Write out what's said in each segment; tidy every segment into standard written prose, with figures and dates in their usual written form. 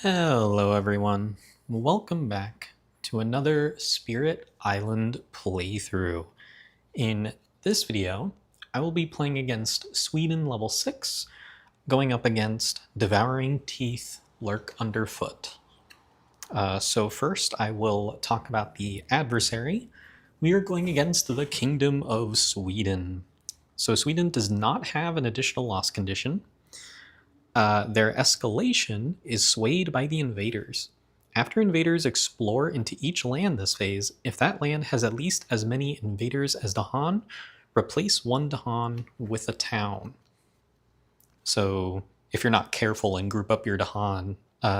Hello everyone, welcome back to another Spirit Island playthrough. In this video, I will be playing against Sweden level 6, going up against Devouring Teeth lurk underfoot. So first I will talk about the adversary. We are going against the Kingdom of Sweden. So Sweden does not have an additional loss condition. Their escalation is swayed by the invaders. After invaders explore into each land this phase, if that land has at least as many invaders as Dahan, replace one Dahan with a town. So if you're not careful and group up your Dahan,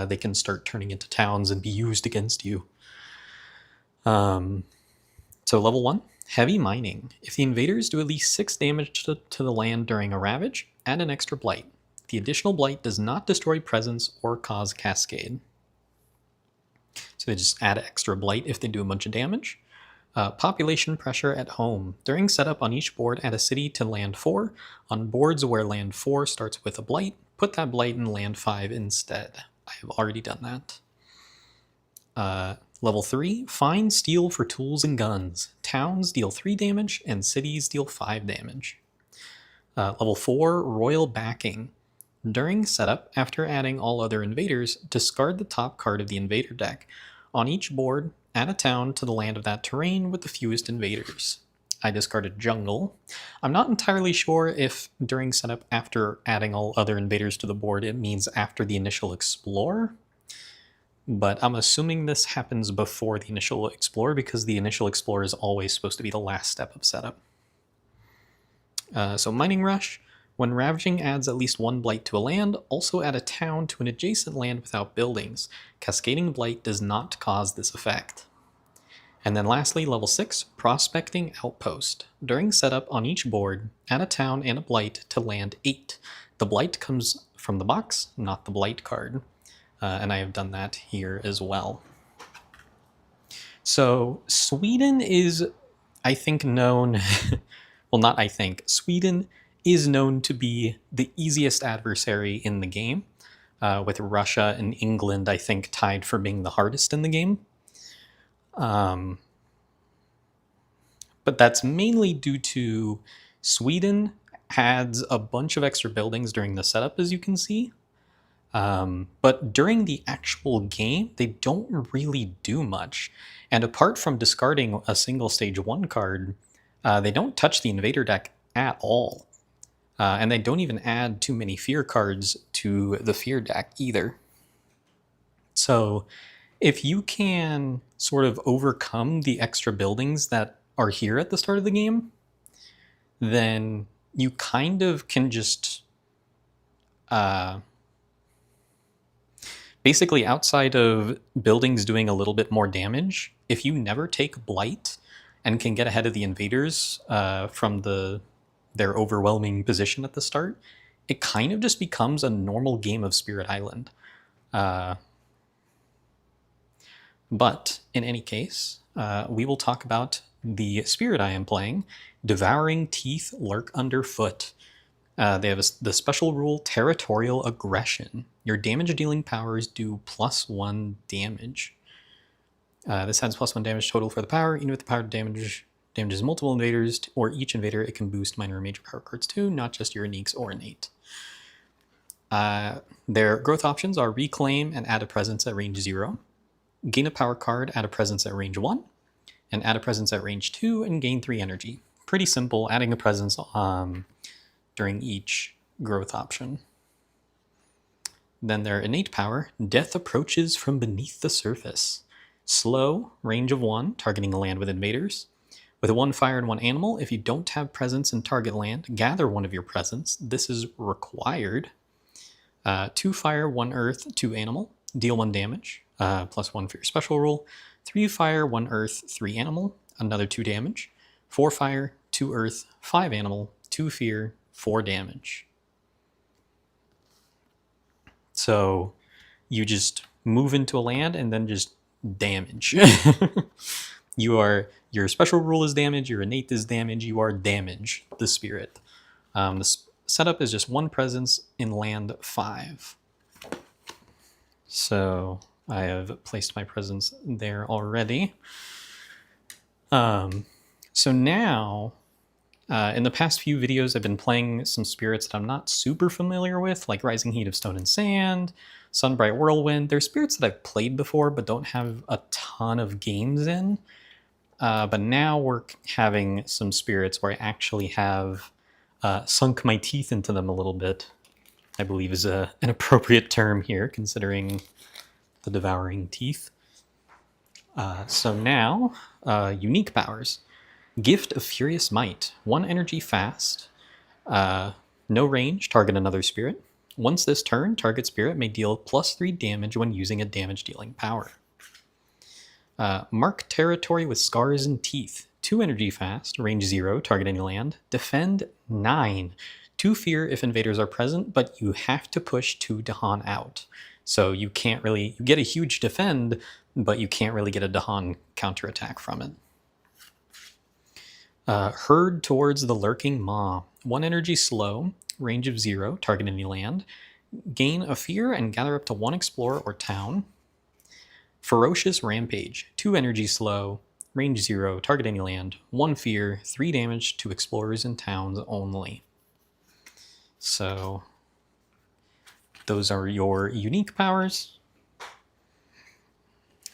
they can start turning into towns and be used against you. So level 1, heavy mining. If the invaders do at least 6 damage to the land during a ravage, add an extra blight. The additional blight does not destroy presence or cause cascade. So they just add extra blight if they do a bunch of damage. Population pressure at home. During setup on each board, add a city to land 4. On boards where land 4 starts with a blight, put that blight in land 5 instead. I have already done that. Level 3, find steel for tools and guns. Towns deal 3 damage and cities deal 5 damage. Level 4, royal backing. During setup, after adding all other invaders, discard the top card of the invader deck. On each board, add a town to the land of that terrain with the fewest invaders. I discarded jungle. I'm not entirely sure if during setup after adding all other invaders to the board it means after the initial explore, but I'm assuming this happens before the initial explore because the initial explore is always supposed to be the last step of setup. So mining rush. When ravaging adds at least 1 blight to a land, also add a town to an adjacent land without buildings. Cascading blight does not cause this effect. And then lastly, level 6, prospecting outpost. During setup on each board, add a town and a blight to land 8. The blight comes from the box, not the blight card. And I have done that here as well. So Sweden is, I think, known... well, not I think. Sweden is known to be the easiest adversary in the game, with Russia and England, I think, tied for being the hardest in the game. But that's mainly due to Sweden adds a bunch of extra buildings during the setup, as you can see. But during the actual game, they don't really do much. And apart from discarding a single stage 1 card, they don't touch the invader deck at all. And they don't even add too many fear cards to the fear deck either. So if you can sort of overcome the extra buildings that are here at the start of the game, then you kind of can just... basically, outside of buildings doing a little bit more damage, if you never take blight and can get ahead of the invaders from their overwhelming position at the start, it kind of just becomes a normal game of Spirit Island. But in any case, we will talk about the Spirit I am playing, Devouring Teeth lurk underfoot. They have the special rule, Territorial Aggression. Your damage dealing powers do +1 damage. This adds +1 damage total for the power, even if the power damages multiple invaders, or each invader, it can boost minor and major power cards too, not just your uniques or innate. Their growth options are Reclaim and add a presence at range 0. Gain a power card, add a presence at range 1. And add a presence at range 2 and gain 3 energy. Pretty simple, adding a presence during each growth option. Then their innate power, Death approaches from beneath the surface. Slow, range of 1, targeting a land with invaders. With 1 fire and 1 animal, if you don't have presence in target land, gather one of your presence. This is required. 2 fire, 1 earth, 2 animal. Deal 1 damage, +1 for your special rule. 3 fire, 1 earth, 3 animal. Another 2 damage. 4 fire, 2 earth, 5 animal. 2 fear, 4 damage. So you just move into a land and then just damage. Your special rule is damage, your innate is damage, you are damage, the spirit. The setup is just 1 presence in land 5. So I have placed my presence there already. So now, in the past few videos, I've been playing some spirits that I'm not super familiar with, like Rising Heat of Stone and Sand, Sunbright Whirlwind. They're spirits that I've played before but don't have a ton of games in. But now we're having some spirits where I actually have sunk my teeth into them a little bit, I believe is an appropriate term here, considering the Devouring Teeth. So now, unique powers. Gift of Furious Might. 1 energy fast. No range, target another spirit. Once this turn, target spirit may deal +3 damage when using a damage-dealing power. Mark territory with Scars and Teeth. 2 energy fast, range 0, target any land. Defend 9. 2 fear if invaders are present, but you have to push 2 Dahan out. So you can't really, you get a huge defend, but you can't really get a Dahan counterattack from it. Herd towards the Lurking Maw. 1 energy slow, range of 0, target any land. Gain a fear and gather up to 1 explorer or town. Ferocious Rampage. 2 energy slow, range 0, target any land. 1 fear, 3 damage to explorers and towns only. So those are your unique powers.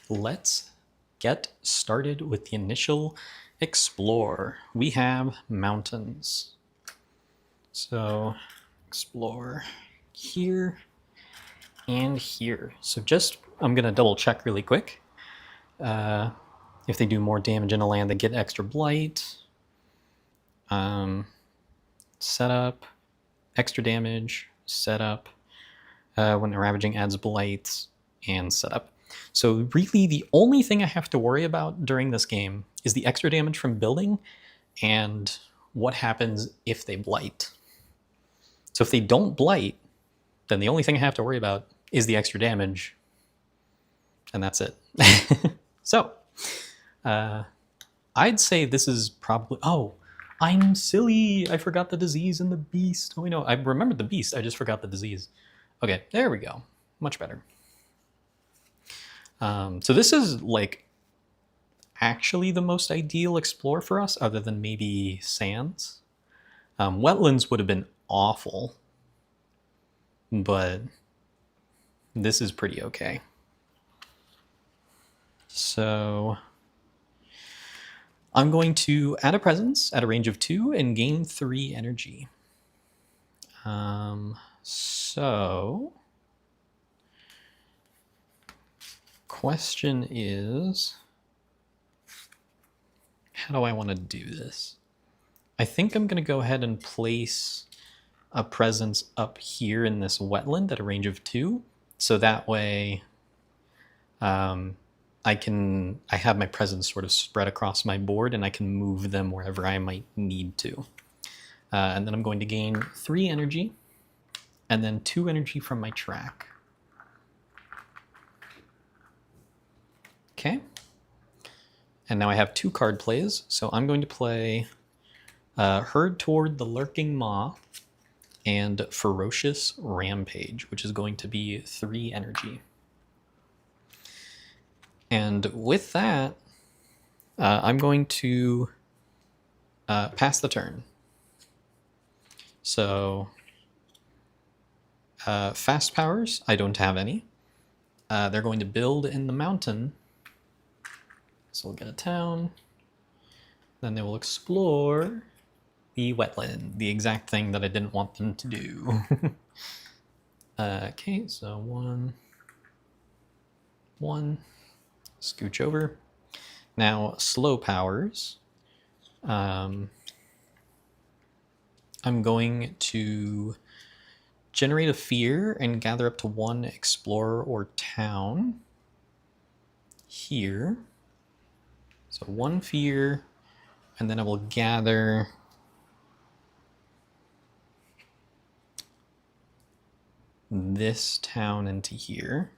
Let's get started with the initial explore. We have mountains. So explore here and here. So just, I'm gonna double check really quick. If they do more damage in a land, they get extra blight. Setup, extra damage, setup. When ravaging adds blight, and setup. So really the only thing I have to worry about during this game is the extra damage from building and what happens if they blight. So if they don't blight, then the only thing I have to worry about is the extra damage, and that's it. So I'd say this is probably, oh, I'm silly, I forgot the disease and the beast. Oh, no, I remembered the beast, I just forgot the disease. Okay, there we go, much better. So this is like actually the most ideal explore for us, other than maybe sands. Wetlands would have been awful, but this is pretty okay. So I'm going to add a presence at a range of 2 and gain 3 energy. So question is, how do I want to do this? I think I'm going to go ahead and place a presence up here in this wetland at a range of 2. So that way I have my presence sort of spread across my board and I can move them wherever I might need to. And then I'm going to gain 3 energy and then 2 energy from my track. Okay. And now I have 2 card plays, so I'm going to play Herd Toward the Lurking Maw and Ferocious Rampage, which is going to be 3 energy. And with that, I'm going to pass the turn. So fast powers, I don't have any. They're going to build in the mountain. So we'll get a town. Then they will explore the wetland, the exact thing that I didn't want them to do. Okay, so 1, 1, scooch over. Now, slow powers. I'm going to generate a fear and gather up to 1 explorer or town here. So 1 fear, and then I will gather this town into here.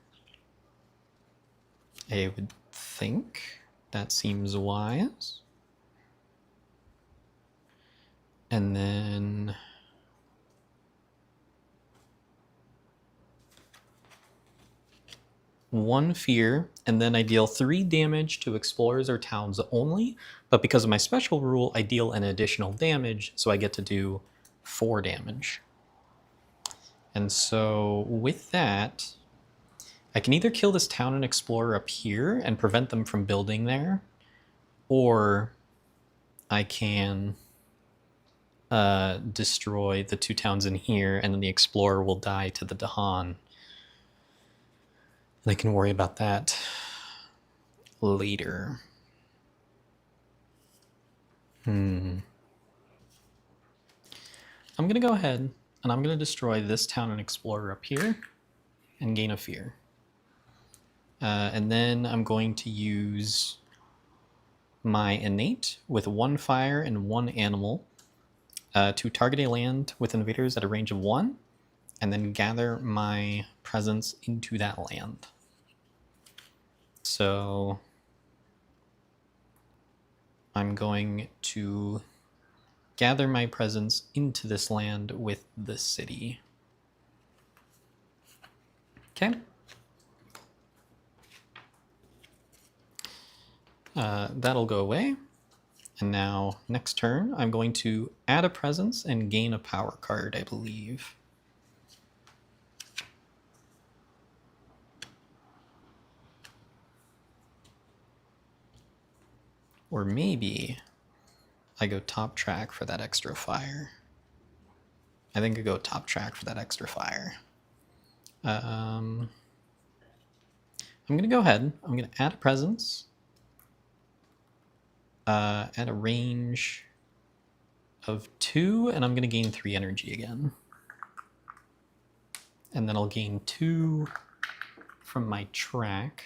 I would think that seems wise. And then 1 fear, and then I deal 3 damage to explorers or towns only. But because of my special rule, I deal an additional damage, so I get to do 4 damage. And so with that, I can either kill this town and explorer up here and prevent them from building there, or I can destroy the 2 towns in here, and then the explorer will die to the Dahan. And I can worry about that later. I'm going to go ahead and I'm going to destroy this town and explorer up here and gain a fear. And then I'm going to use my innate with 1 fire and 1 animal to target a land with invaders at a range of 1, and then gather my presence into that land. So I'm going to gather my presence into this land with the city. Okay. That'll go away. And now, next turn, I'm going to add a presence and gain a power card, I believe. Or maybe I go top track for that extra fire. I think I go top track for that extra fire. I'm going to go ahead. I'm going to add a presence. At a range of 2, and I'm going to gain 3 energy again. And then I'll gain 2 from my track.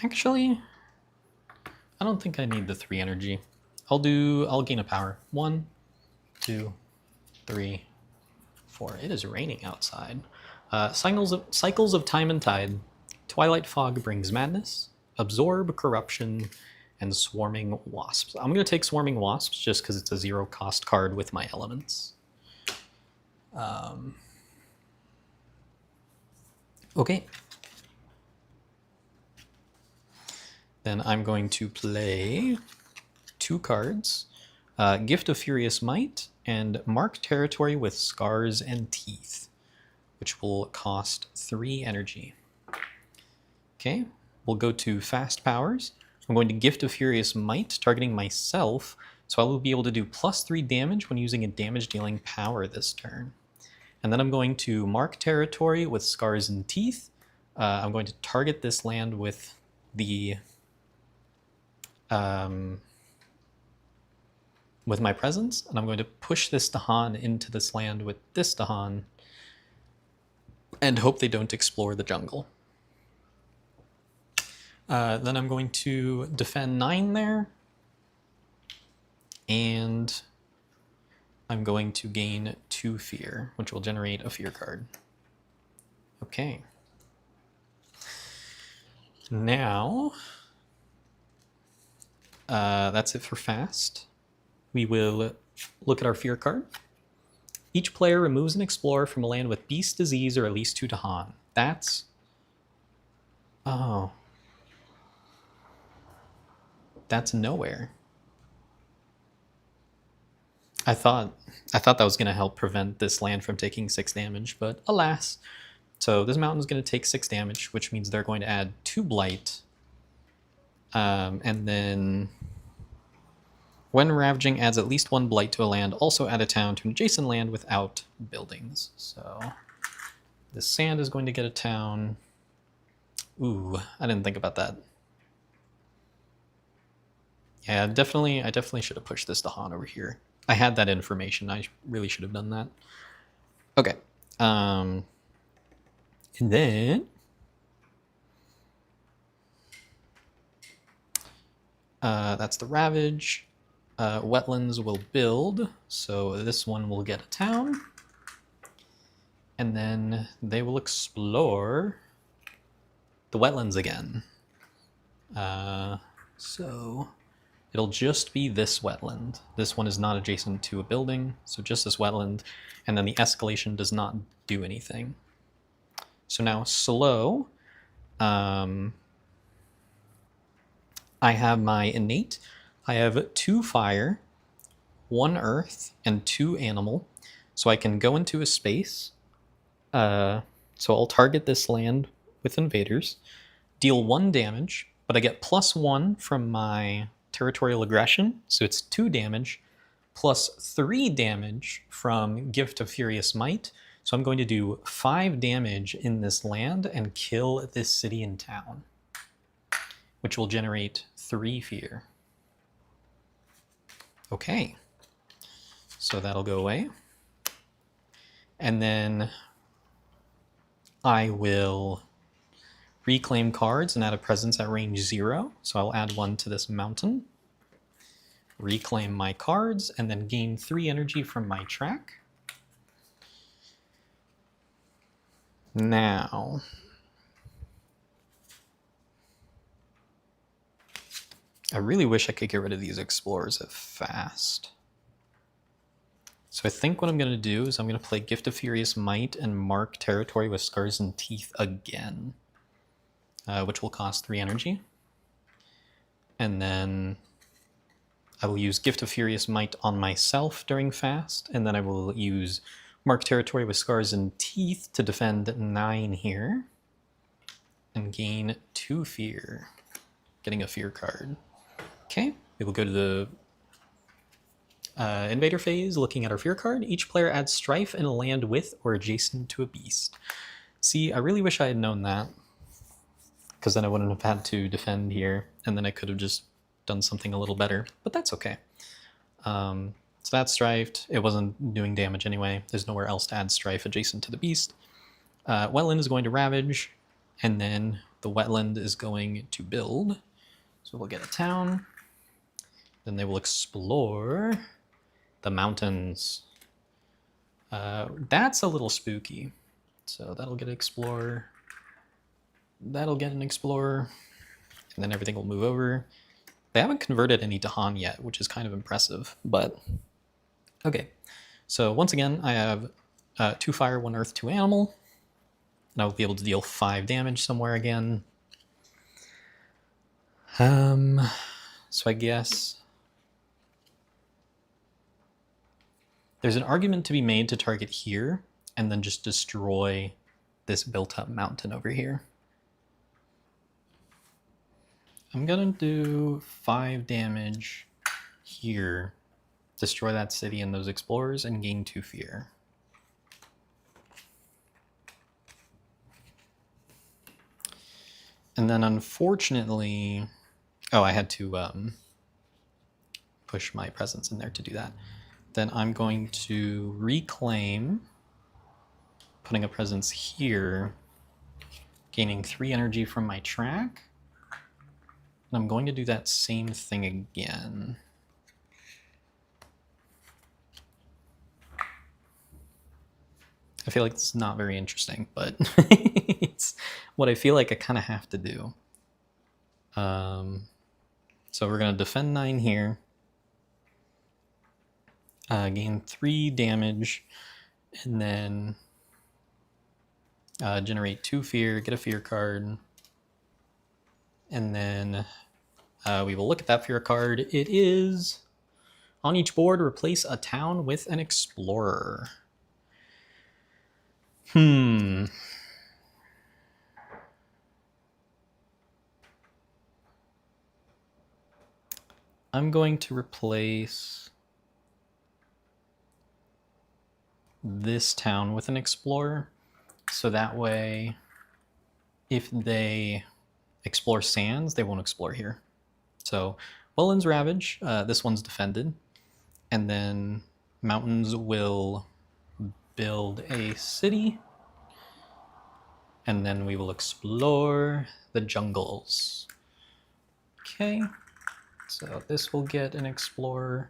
Actually, I don't think I need the 3 energy. I'll gain a power. 1, 2, 3, 4. It is raining outside. Cycles of time and tide. Twilight fog brings madness. Absorb corruption and swarming wasps. I'm going to take swarming wasps just because it's a 0 cost card with my elements. Okay. Then I'm going to play 2 cards. Gift of Furious Might and Mark Territory with Scars and Teeth, which will cost 3 energy. Okay, we'll go to Fast Powers. I'm going to Gift of Furious Might, targeting myself, so I will be able to do +3 damage when using a damage-dealing power this turn. And then I'm going to Mark Territory with Scars and Teeth. I'm going to target this land with the with my presence, and I'm going to push this Dahan into this land with this Dahan and hope they don't explore the jungle. Then I'm going to defend 9 there, and I'm going to gain 2 fear, which will generate a fear card. Okay. Now, that's it for fast. We will look at our fear card. Each player removes an explorer from a land with beast disease or at least 2 Dahan. That's... oh. That's nowhere. I thought that was going to help prevent this land from taking 6 damage, but alas. So this mountain is going to take 6 damage, which means they're going to add 2 blight. And then when ravaging adds at least 1 blight to a land, also add a town to an adjacent land without buildings. So the sand is going to get a town. Ooh, I didn't think about that. Yeah, I definitely should have pushed this Dahan over here. I had that information. I really should have done that. Okay. And then that's the Ravage. Wetlands will build, so this one will get a town. And then they will explore the wetlands again. So it'll just be this wetland. This one is not adjacent to a building, so just this wetland, and then the escalation does not do anything. So now slow, I have my innate. I have 2 fire, 1 earth, and 2 animal. So I can go into a space. So I'll target this land with invaders, deal 1 damage, but I get +1 from my territorial aggression, so it's 2 damage, plus 3 damage from Gift of Furious Might. So I'm going to do 5 damage in this land and kill this city and town, which will generate 3 fear. Okay, so that'll go away. And then I will reclaim cards and add a presence at range 0. So I'll add 1 to this mountain, reclaim my cards, and then gain 3 energy from my track. Now, I really wish I could get rid of these explorers at fast. So I think what I'm going to do is I'm going to play Gift of Furious Might and mark territory with Scars and Teeth again, which will cost 3 energy. And then I will use Gift of Furious Might on myself during fast, and then I will use mark territory with Scars and Teeth to defend 9 here, and gain 2 fear, getting a fear card. Okay, we will go to the invader phase, looking at our fear card. Each player adds strife in a land with or adjacent to a beast. See, I really wish I had known that, because then I wouldn't have had to defend here, and then I could have just done something a little better, but that's okay. So that's strifed. It wasn't doing damage anyway. There's nowhere else to add strife adjacent to the beast. Wetland is going to ravage, and then the wetland is going to build. So we'll get a town. Then they will explore the mountains. That's a little spooky. So that'll get an explorer. That'll get an explorer. And then everything will move over. They haven't converted any Dahan yet, which is kind of impressive, but okay. So once again, I have 2 fire, 1 earth, 2 animal. And I'll be able to deal 5 damage somewhere again. So I guess there's an argument to be made to target here and then just destroy this built-up mountain over here. I'm gonna do 5 damage here, destroy that city and those explorers, and gain 2 fear. And then unfortunately, oh, I had to push my presence in there to do that. Then I'm going to reclaim, putting a presence here, gaining 3 energy from my track. And I'm going to do that same thing again. I feel like it's not very interesting, but it's what I feel like I kind of have to do. So we're going to defend 9 here. Gain 3 damage, and then generate 2 fear, get a fear card. And then we will look at that fear card. It is on each board, replace a town with an explorer. I'm going to replace this town with an explorer, so that way if they explore sands, they won't explore here. So Wetlands Ravage, this one's defended, and then mountains will build a city, and then we will explore the jungles. Okay, so this will get an explorer.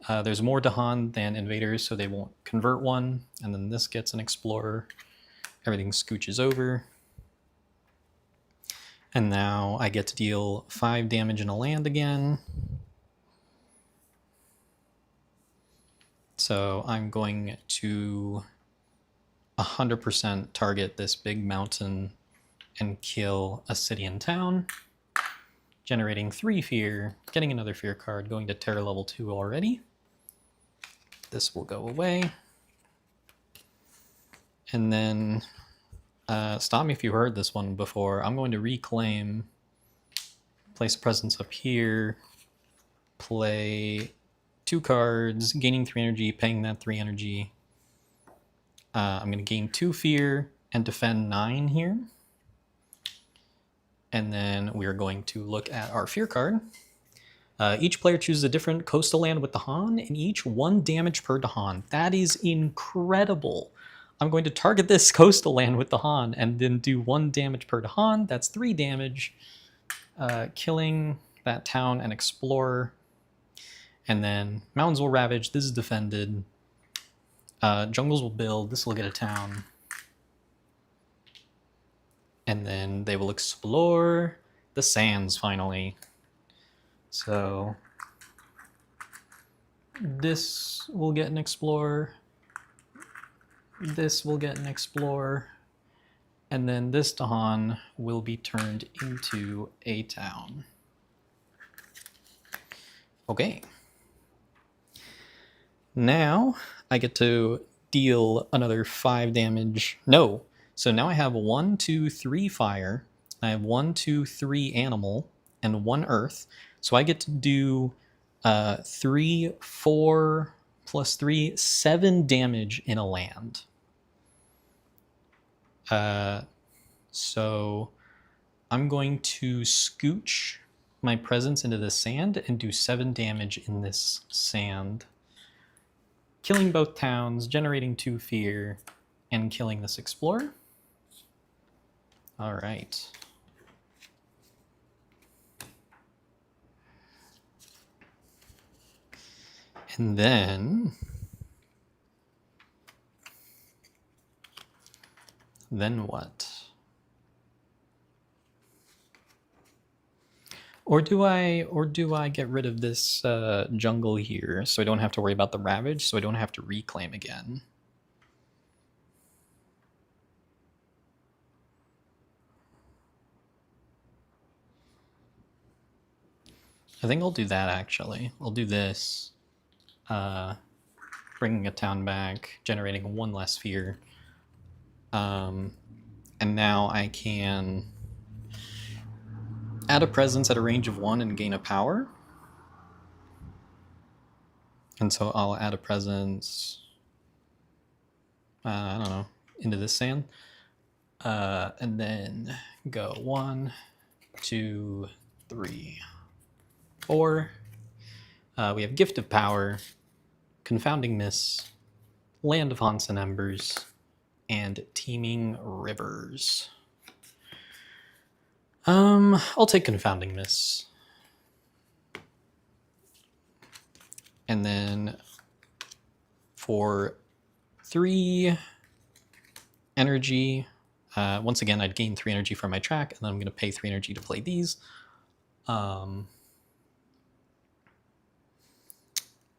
There's more Dahan than invaders, so they won't convert one, and then this gets an explorer. Everything scooches over. And now I get to deal 5 damage in a land again. So I'm going to 100% target this big mountain and kill a city and town, generating 3 fear, getting another fear card, going to terror level 2 already. This will go away. And then, stop me if you heard this one before, I'm going to reclaim, place a presence up here, play 2 cards, gaining 3 energy, paying that 3 energy. I'm going to gain 2 fear and defend 9 here. And then we are going to look at our fear card. Each player chooses a different coastal land with Dahan, and each 1 damage per Dahan. That is incredible. I'm going to target this coastal land with Dahan and then do 1 damage per Dahan. That's 3 damage, killing that town and explorer. And then mountains will ravage. This is defended. Jungles will build. This will get a town. And then they will explore the sands finally. So this will get an explorer. This will get an explorer. And then this Dahan will be turned into a town. Okay. Now I get to deal another 5 damage. No. So now I have 1, 2, 3 fire. I have 1, 2, 3 animal and 1 earth. So I get to do 3, 4 plus 3, 7 damage in a land. So I'm going to scooch my presence into the sand and do 7 damage in this sand, killing both towns, generating 2 fear, and killing this explorer. All right. And then what? Or do I get rid of this jungle here so I don't have to worry about the ravage, so I don't have to reclaim again? I think I'll do that actually. I'll do this, bringing a town back, generating 1 less fear. And now I can add a presence at a range of 1 and gain a power. And so I'll add a presence, I don't know, into this sand. And then go 1, 2, 3, 4. We have Gift of Power, Confounding Miss, Land of Haunts and Embers, and Teeming Rivers. I'll take Confounding Miss. And then for 3 energy, once again, I'd gain 3 energy from my track, and then I'm going to pay 3 energy to play these.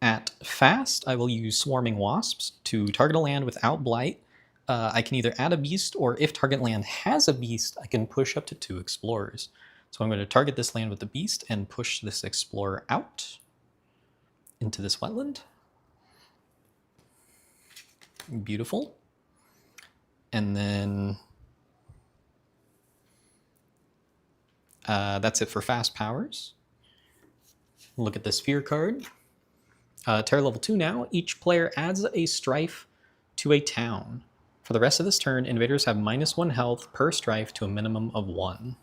At fast, I will use Swarming Wasps to target a land without blight. I can either add a beast, or if target land has a beast, I can push up to 2 explorers. So I'm going to target this land with the beast and push this explorer out into this wetland. Beautiful. And then that's it for fast powers. Look at this fear card. Terror level 2 now. Each player adds a strife to a town. For the rest of this turn, invaders have -1 health per strife to a minimum of 1.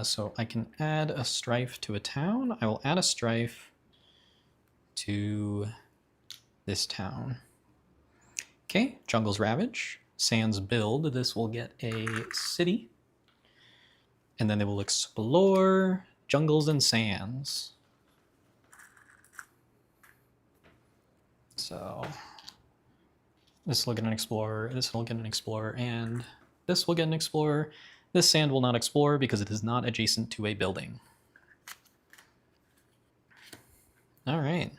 So I can add a strife to a town. I will add a strife to this town. Okay, Jungle's Ravage. Sands build. This will get a city. And then they will explore jungles and sands. So this will get an explorer, this will get an explorer, and this will get an explorer. This sand will not explore because it is not adjacent to a building. All right.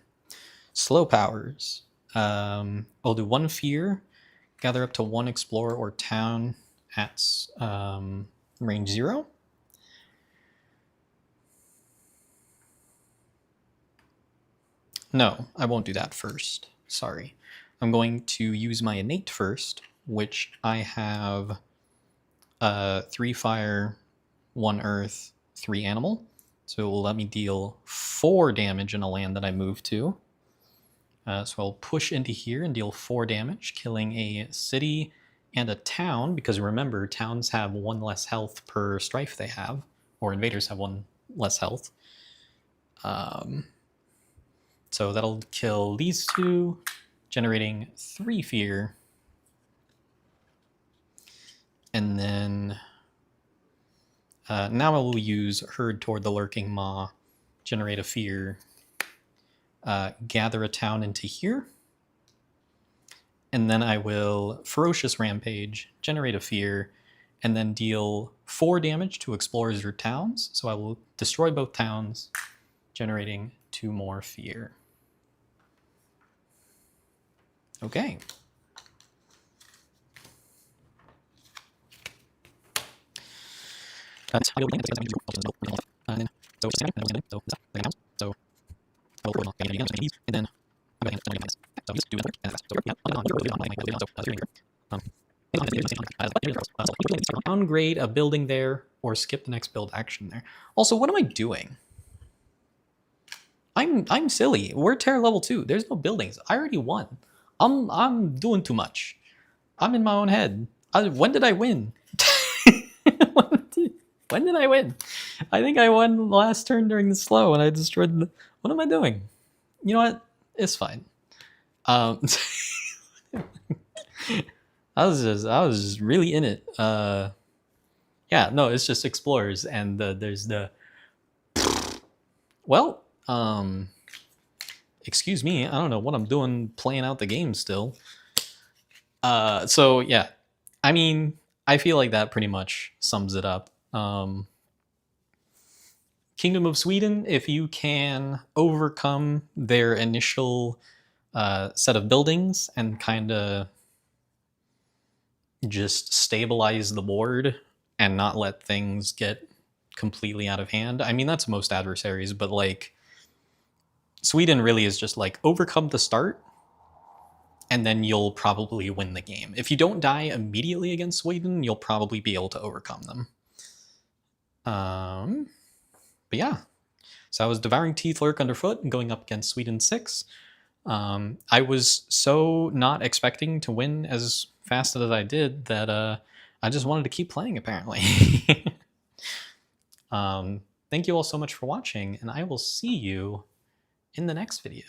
slow powers. I'll do 1 fear, gather up to 1 explorer or town at range 0. No, I won't do that first. Sorry. I'm going to use my innate first, which I have 3 fire, 1 earth, 3 animal. So it will let me deal 4 damage in a land that I move to. So I'll push into here and deal 4 damage, killing a city and a town, because remember, towns have 1 less health per strife they have, or invaders have 1 less health. So that'll kill these 2, generating 3 fear. And then now I will use Herd toward the Lurking Maw, generate a fear, gather a town into here. And then I will Ferocious Rampage, generate a fear, and then deal 4 damage to explorers or towns. So I will destroy both towns, generating 2 more fear. Okay. Downgrade a building there or skip the next build action there. Also, what am I doing? I'm silly. We're terror level 2. There's no buildings. I already won. I'm doing too much. I'm in my own head. When did I win? When did I win? I think I won last turn during the slow and I destroyed the... What am I doing? You know what? It's fine. I was just really in it. Yeah, no, it's just explorers and there's the... Well, excuse me, I don't know what I'm doing playing out the game still. So yeah, I mean, I feel like that pretty much sums it up. Kingdom of Sweden, if you can overcome their initial set of buildings and kind of just stabilize the board and not let things get completely out of hand. I mean, that's most adversaries, but like Sweden really is just like overcome the start and then you'll probably win the game. If you don't die immediately against Sweden, you'll probably be able to overcome them. But yeah, so I was Devouring Teeth, Lurk Underfoot, and going up against Sweden 6. I was so not expecting to win as fast as I did that I just wanted to keep playing, apparently. Thank you all so much for watching, and I will see you in the next video.